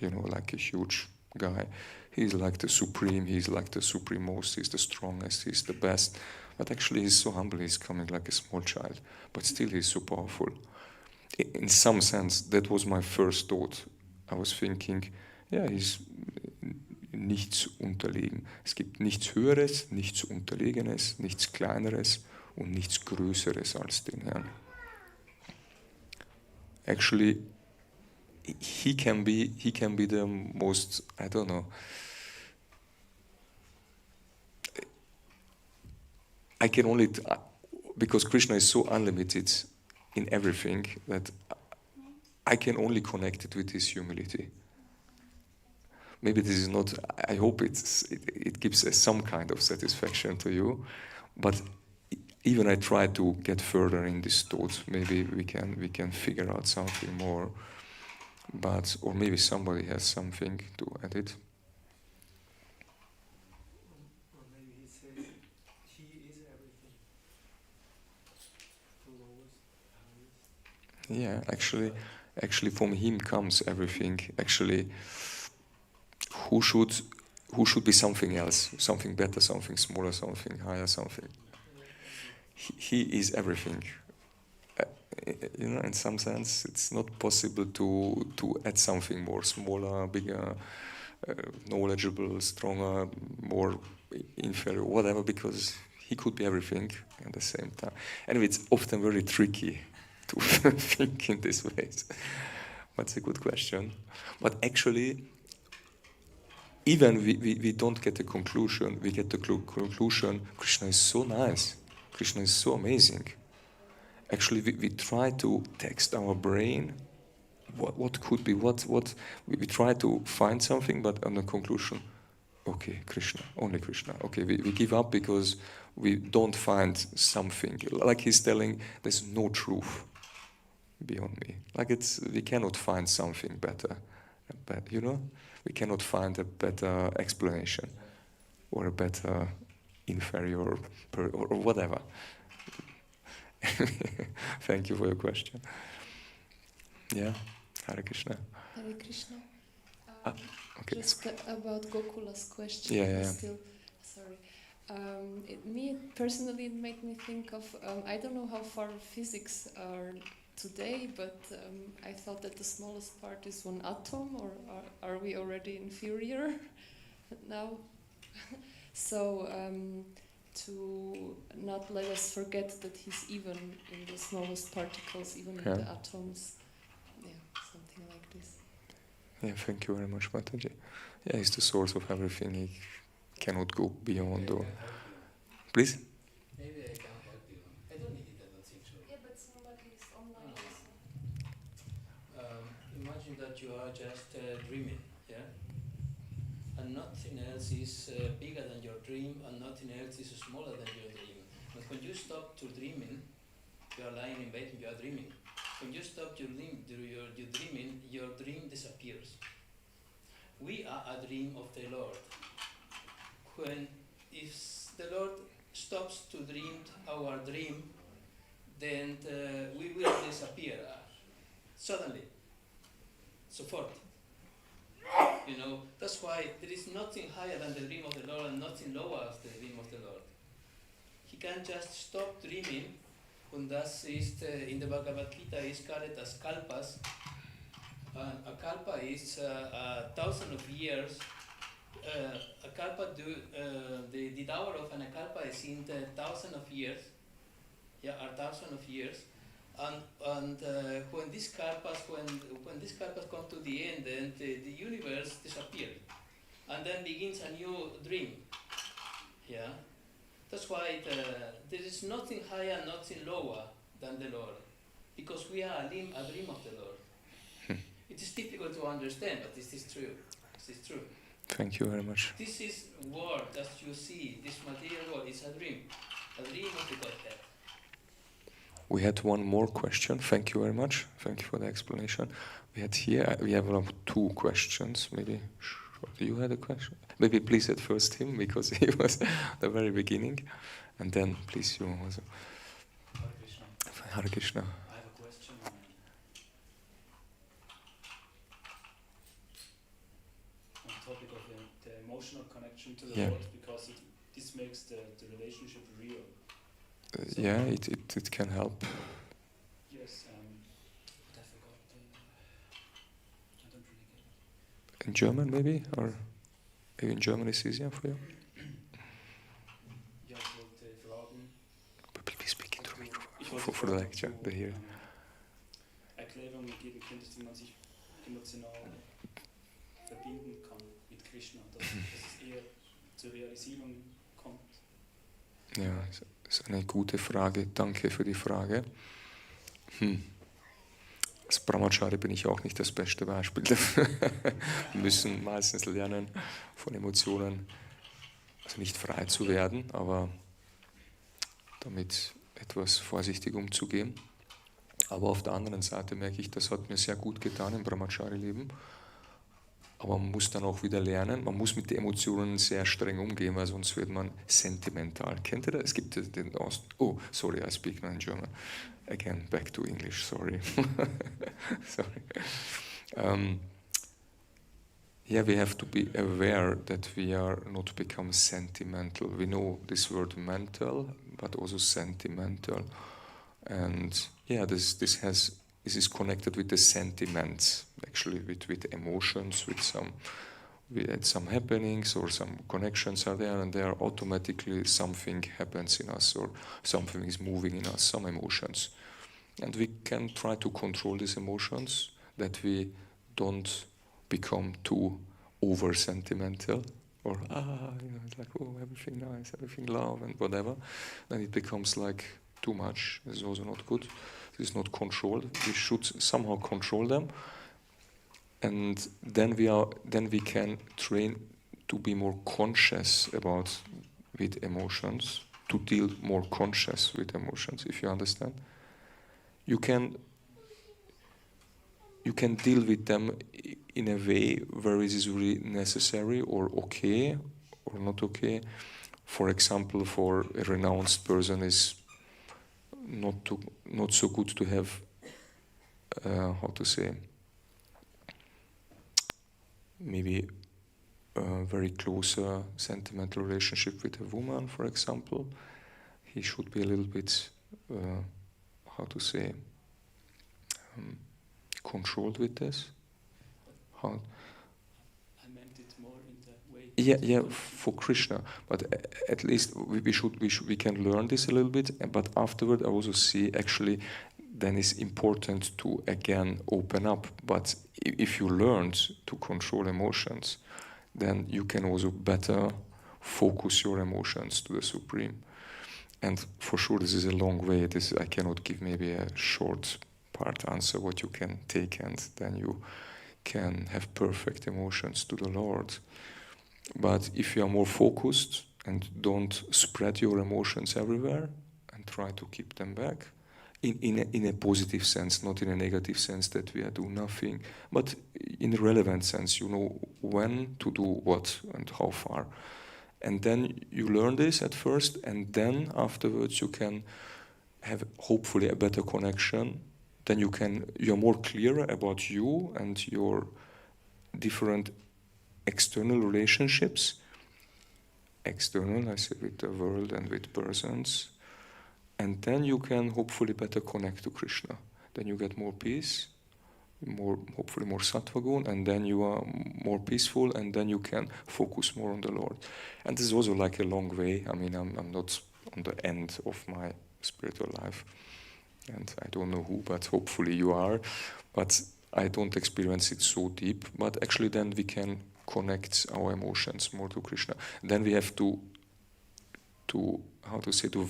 you know, like a huge guy. He's like the supreme, he's like the supremmost, he's the strongest, he's the best. But actually he's so humble, he's coming like a small child. But still he's so powerful. In some sense, that was my first thought. I was thinking, ja, ist nichts unterlegen. Es gibt nichts Höheres, nichts Unterlegenes, nichts Kleineres und nichts Größeres als den Herrn. Actually, he can be the most, I don't know, I can only, because Krishna is so unlimited in everything, that I can only connect it with his humility. Maybe this is not, I hope it gives some kind of satisfaction to you, but even I try to get further in this thought. Maybe we can figure out something more, or maybe somebody has something to add it. Or maybe he says he is everything. The lowest, highest. Yeah, actually from him comes everything. Actually, who should be something else, something better, something smaller, something higher, something. He is everything. You know, in some sense, it's not possible to add something more, smaller, bigger, knowledgeable, stronger, more inferior, whatever, because he could be everything at the same time. Anyway, it's often very tricky to think in this way. That's a good question. But actually, even we don't get a conclusion, we get the conclusion, Krishna is so nice, Krishna is so amazing. Actually, we try to text our brain what could be, we try to find something, but on the conclusion, okay, Krishna, only Krishna. Okay, we give up because we don't find something. Like he's telling, there's no truth beyond me. Like we cannot find something better. But, you know, we cannot find a better explanation or a better inferior or whatever. Thank you for your question. Yeah, Hare Krishna. Hare Krishna. Okay. Just about Gokula's question. Yeah. Still, sorry. Me personally, it made me think of, I don't know how far physics are today, but I thought that the smallest part is one atom, or are we already inferior now? So to not let us forget that he's even in the smallest particles, even in the atoms. Yeah, something like this. Yeah, thank you very much, Mataji. Yeah, he's the source of everything. He cannot go beyond. Or please? Maybe I can help you. I don't need it, I don't think so. Yeah, but somebody is online also. Imagine that you are just dreaming, yeah? and nothing else is bigger than your dream, and nothing else is smaller than your dream. But when you stop to dreaming, you are lying in bed and you are dreaming. When you stop your dreaming, your dream disappears. We are a dream of the Lord. If the Lord stops to dream our dream, then we will disappear suddenly, sofort. You know, that's why there is nothing higher than the dream of the Lord and nothing lower than the dream of the Lord. He can just stop dreaming, und das ist in der Bhagavad-gītā is called as kalpas. A kalpa is 1,000 of years. A kalpa, the hour of an kalpa is in the 1,000 of years. Yeah, 1,000 of years. And when these kalpas come to the end, then the universe disappears, and then begins a new dream. Yeah, that's why there is nothing higher, nothing lower than the Lord, because we are a dream of the Lord. It is difficult to understand, but this is true. This is true. Thank you very much. This is world that you see. This material world is a dream of the Godhead. We had one more question. Thank you very much. Thank you for the explanation. We have 2 questions. Maybe you had a question? Maybe please at first him, because he was the very beginning. And then please you also. Hare Krishna. Hare Krishna. I have a question on the topic of the emotional connection to the Lord, because this makes the relationship real. It can help. Yes, but I forgot. I don't really get it. In German, maybe, or maybe in German is easier for you. Ja, ich wollte fragen. Please speak into the microphone for the lecture. They hear. Erklärungen geben könntest, wie man sich emotional verbinden kann mit Krishna, dass es eher zur Realisierung kommt. Ja, das ist eine gute Frage. Danke für die Frage. Als Brahmachari bin ich auch nicht das beste Beispiel dafür. Wir müssen meistens lernen, von Emotionen, also nicht frei zu werden, aber damit etwas vorsichtig umzugehen. Aber auf der anderen Seite merke ich, das hat mir sehr gut getan im Brahmachari-Leben. Aber man muss dann auch wieder lernen, man muss mit den Emotionen sehr streng umgehen, weil sonst wird man sentimental. Kennt ihr das? Es gibt den Oh, sorry, I speak now in German. Again, back to English, sorry. Sorry. We have to be aware that we are not become sentimental. We know this word mental, but also sentimental. And this is connected with the sentiments, actually with emotions, with some happenings or some connections are there, and there automatically something happens in us or something is moving in us, some emotions. And we can try to control these emotions, that we don't become too over sentimental or it's like, oh, everything nice, everything love and whatever. Then it becomes like too much. This is also not good. This is not controlled. We should somehow control them, and then we can train to be more conscious with emotions, to deal more conscious with emotions. If you understand, you can deal with them in a way where it is really necessary or okay or not okay. For example, for a renounced person is not so good to have maybe a very close sentimental relationship with a woman, for example. He should be a little bit controlled with this. I meant it more in the way. For Krishna, but at least we can learn this a little bit. But afterward, I also see actually then it's important to again open up. But if you learned to control emotions, then you can also better focus your emotions to the Supreme. And for sure, this is a long way. I cannot give maybe a short part answer what you can take, and then you can have perfect emotions to the Lord. But if you are more focused and don't spread your emotions everywhere and try to keep them back, in a positive sense, not in a negative sense that we are doing nothing, but in a relevant sense, you know when to do what and how far. And then you learn this at first, and then afterwards you can have hopefully a better connection. Then you're more clearer about you and your different external relationships. External, I say, with the world and with persons. And then you can hopefully better connect to Krishna. Then you get more peace, hopefully more sattva gun, and then you are more peaceful, and then you can focus more on the Lord. And this is also like a long way. I mean, I'm not on the end of my spiritual life, and I don't know who, but hopefully you are. But I don't experience it so deep. But actually, then we can connect our emotions more to Krishna. Then we have to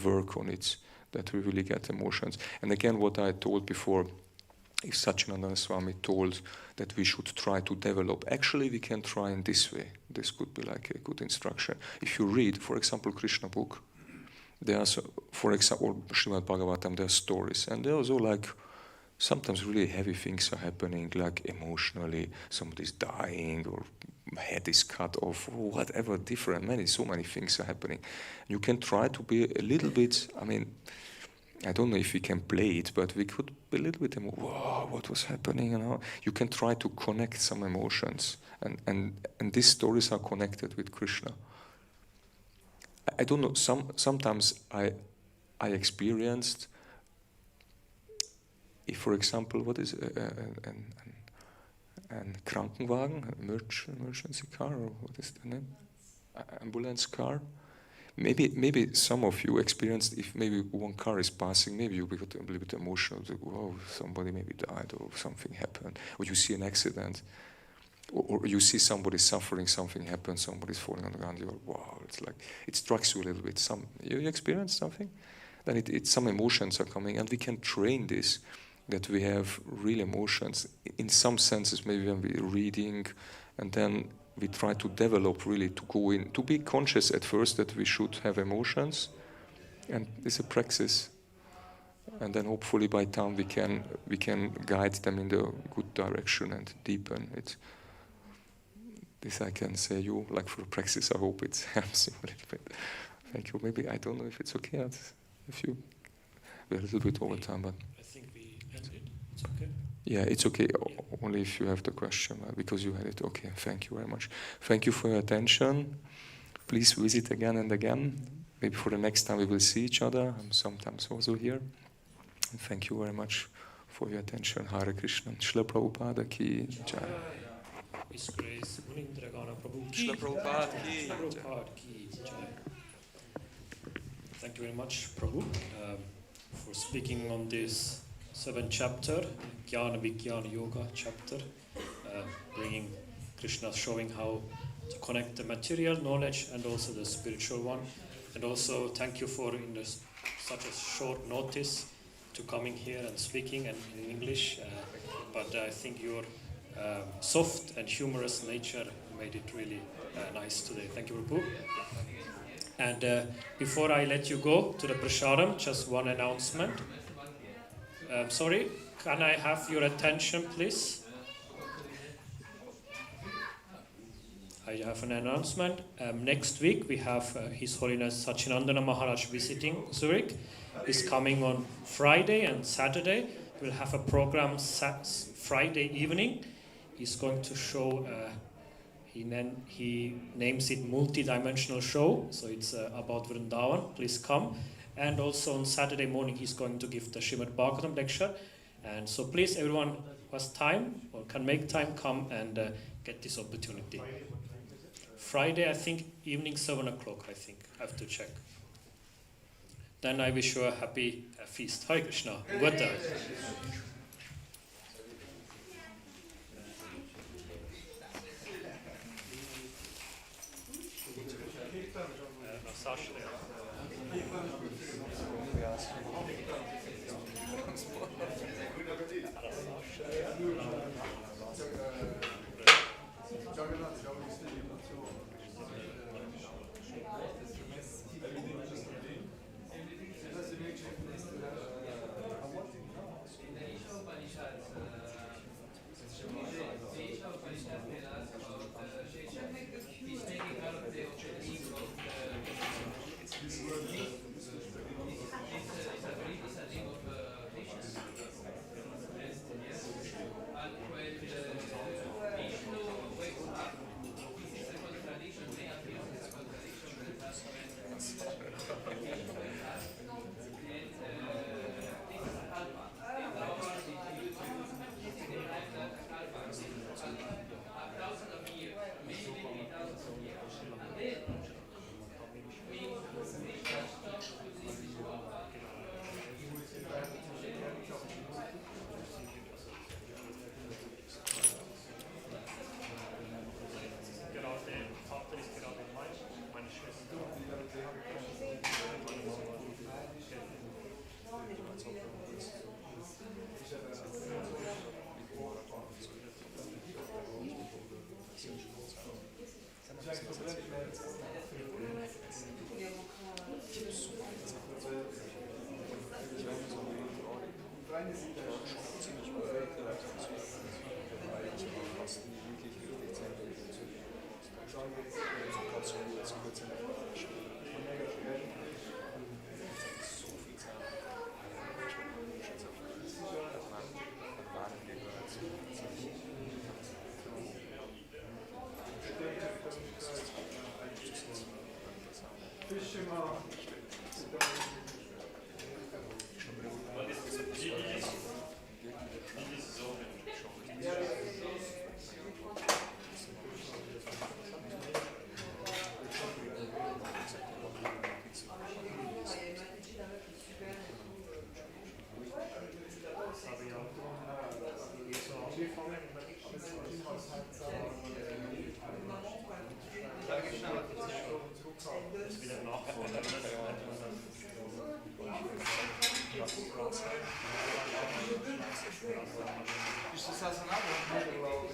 work on it, that we really get emotions. And again, what I told before, if Satchidananda Swami told that we should try to develop, actually we can try in this way. This could be like a good instruction. If you read, for example, Krishna book, there are, for example, Śrīmad-Bhāgavatam, there are stories, and there are also like sometimes really heavy things are happening, like emotionally, somebody's dying or head is cut off, or whatever, different, so many things are happening. You can try to be a little bit, I mean, I don't know if we can play it, but we could be a little bit, whoa, what was happening, you know? You can try to connect some emotions, and these stories are connected with Krishna. I don't know, sometimes I experienced, if, for example, what is an Krankenwagen, emergency car, or what is the name? Ambulance car. Maybe some of you experienced, if maybe one car is passing, maybe you become a little bit emotional, like, whoa, somebody maybe died or something happened, or you see an accident, or you see somebody suffering, something happens, somebody's falling on the ground, you're, wow, it's like, it strikes you a little bit. You experience something? Then some emotions are coming, and we can train this, that we have real emotions. In some senses, maybe when we're reading, and then we try to develop really to go in, to be conscious at first that we should have emotions, and it's a practice. And then hopefully by time we can guide them in the good direction and deepen it. This I can say you, like for practice, I hope it helps you a little bit. Thank you. Maybe, I don't know if it's okay, if you, we're a little bit over time, but. I think we ended. It's okay. Yeah, it's okay, only if you have the question, because you had it. Okay, thank you very much. Thank you for your attention. Please visit again and again. Maybe for the next time we will see each other. I'm sometimes also here. And thank you very much for your attention. Hare Krishna. Śrīla Prabhupada ki jai. His Grace, Munindra Gana Śrīla Prabhupada ki jai. Thank you very much, Prabhu, for speaking on this 7th chapter, Jnana Vijnana Yoga chapter, bringing Krishna, showing how to connect the material knowledge and also the spiritual one. And also thank you for such a short notice to coming here and speaking and in English. But I think your soft and humorous nature made it really nice today. Thank you, Prabhu. And before I let you go to the prasadam, just one announcement. Sorry, can I have your attention, please? I have an announcement. Next week we have His Holiness Satchidananda Maharaj visiting Zurich. He's coming on Friday and Saturday. We'll have a program Friday evening. He's going to show, he names it multi-dimensional show, so it's about Vrindavan. Please come. And also on Saturday morning he's going to give the Śrīmad-Bhāgavatam lecture. And so please, everyone who has time or can make time, come and get this opportunity. Friday, I think, evening 7 o'clock, I think. I have to check. Then I wish you a happy feast. Hare Krishna. Gota. ziemlich bewegt, fast nie wirklich richtig sein will. So ganz kurz eine Frage stellen. So viel Zeit. Ist das auseinander?